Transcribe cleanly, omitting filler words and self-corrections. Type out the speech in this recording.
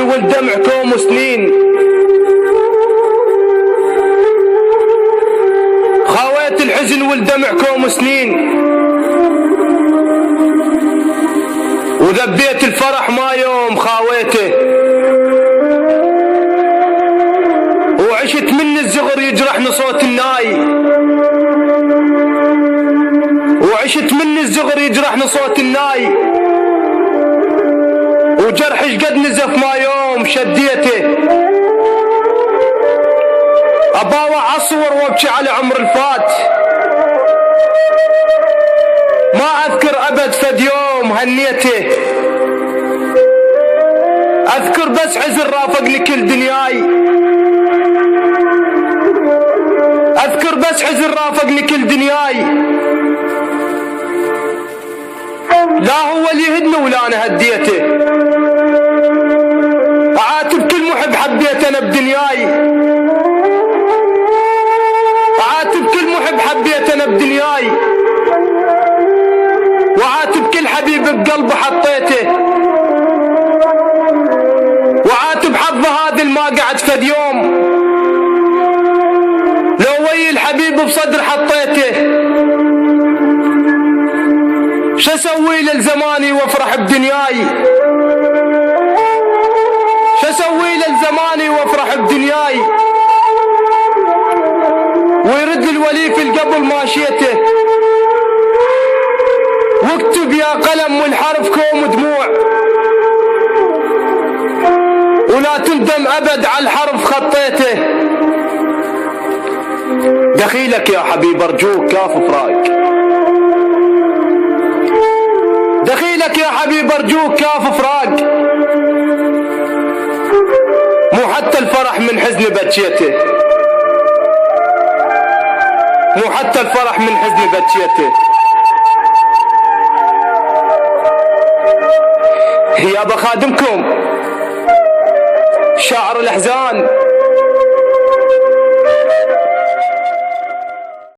والدمع كوم سنين، خاويت الحزن والدمع كوم سنين، وذبيت الفرح ما يوم خاويته، وعشت من الزغر يجرحني صوت الناي، وعشت من الزغر يجرحني صوت الناي، وجرحش قد نزف ما يوم شديته، أباوع أصور وابكي على عمر الفات، ما أذكر أبد فد يوم هنيته، أذكر بس حزن رافقني كل دنياي، أذكر بس حزن رافقني كل دنياي، لا هو اللي يهدني ولا أنا هديته، أعاتب كل محب حبيت أنا بدنياي، أعاتب كل محب حبيت أنا بدنياي، وعاتب كل حبيب بقلبي حطيته، وعاتب حظه هذا ما قعد فد يوم، لو وي الحبيب بصدر حطيته، شو اسوي للزماني وافرح بدنياي، شو اسوي للزماني وافرح بدنياي، ويرد الولي في القبل ماشيته، واكتب يا قلم والحرف كوم دموع، ولا تندم ابد على الحرف خطيته، دخيلك يا حبيب ارجوك كاف فراق، دخيلك يا حبيب ارجوك كاف فراق، مو حتى الفرح من حزن بكيته، مو حتى الفرح من حزن بكيته، يا بخادمكم شاعر الأحزان